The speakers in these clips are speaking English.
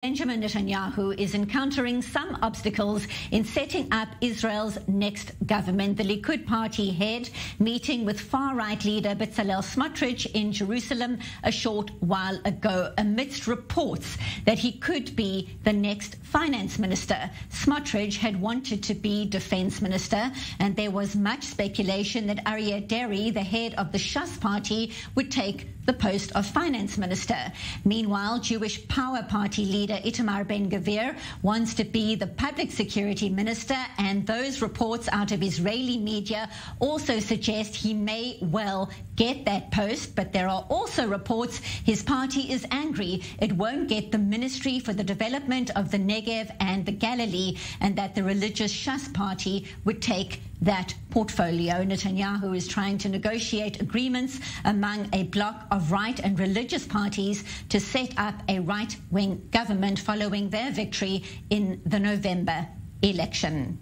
Benjamin Netanyahu is encountering some obstacles in setting up Israel's next government. The Likud party head meeting with far-right leader Bezalel Smotrich in Jerusalem a short while ago amidst reports that he could be the next finance minister. Smotrich had wanted to be defense minister, and there was much speculation that Aryeh Deri, the head of the Shas party, would take the post of finance minister. Meanwhile, Jewish Power Party leader Itamar Ben-Gvir wants to be the public security minister, and those reports out of Israeli media also suggest he may well get that post. But there are also reports his party is angry it won't get the ministry for the development of the Negev and the Galilee, and that the religious Shas party would take that portfolio. Netanyahu is trying to negotiate agreements among a bloc of right and religious parties to set up a right-wing government following their victory in the November election.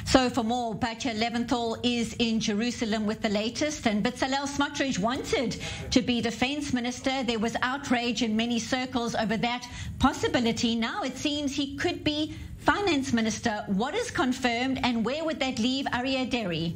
So for more, Batya Levinthal is in Jerusalem with the latest. And Bezalel Smotrich wanted to be defense minister. There was outrage in many circles over that possibility. Now it seems he could be finance minister. What is confirmed, and where would that leave Aryeh Deri?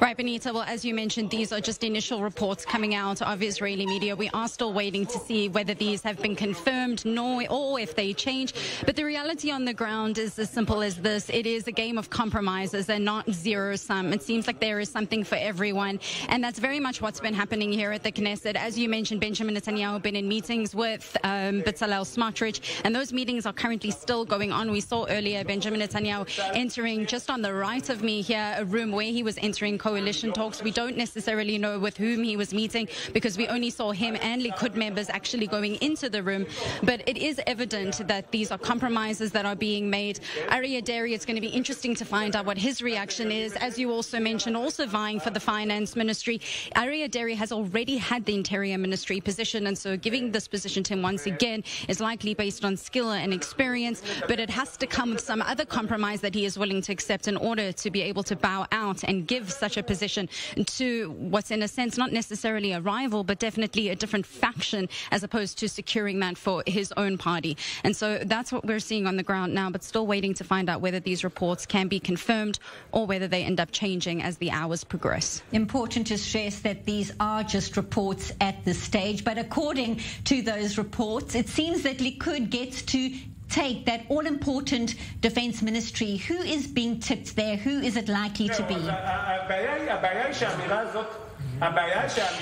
Right, Benita. Well, as you mentioned, these are just initial reports coming out of Israeli media. We are still waiting to see whether these have been confirmed or if they change. But the reality on the ground is as simple as this. It is a game of compromises and not zero-sum. It seems like there is something for everyone. And that's very much what's been happening here at the Knesset. As you mentioned, Benjamin Netanyahu has been in meetings with Bezalel Smotrich, and those meetings are currently still going on. We saw earlier Benjamin Netanyahu entering just on the right of me here, a room where he was entering coalition talks. We don't necessarily know with whom he was meeting because we only saw him and Likud members actually going into the room. But it is evident that these are compromises that are being made. Aryeh Deri, it's going to be interesting to find out what his reaction is. As you also mentioned, also vying for the finance ministry. Aryeh Deri has already had the interior ministry position, and so giving this position to him once again is likely based on skill and experience, but it has to come with some other compromise that he is willing to accept in order to be able to bow out and give such a position to what's in a sense not necessarily a rival, but definitely a different faction, as opposed to securing that for his own party. And so that's what we're seeing on the ground now, but still waiting to find out whether these reports can be confirmed or whether they end up changing as the hours progress. Important to stress that these are just reports at this stage, but according to those reports, it seems that Likud gets to take that all-important defense ministry. Who is being tipped there? Who is it likely to be?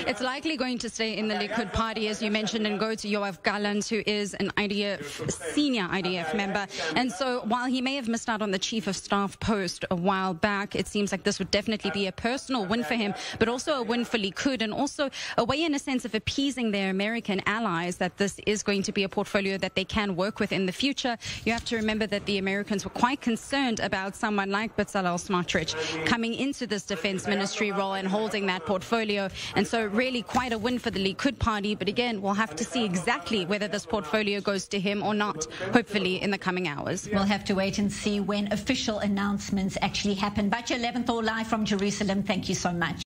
It's likely going to stay in the Likud party, as you mentioned, and go to Yoav Gallant, who is an senior IDF member. And so while he may have missed out on the chief of staff post a while back, it seems like this would definitely be a personal win for him, but also a win for Likud, and also a way, in a sense, of appeasing their American allies that this is going to be a portfolio that they can work with in the future. You have to remember that the Americans were quite concerned about someone like Bezalel Smotrich coming into this defense ministry role and holding that portfolio. And so really quite a win for the Likud party. But again, we'll have to see exactly whether this portfolio goes to him or not, hopefully in the coming hours. We'll have to wait and see when official announcements actually happen. Batya Levinthal live from Jerusalem. Thank you so much.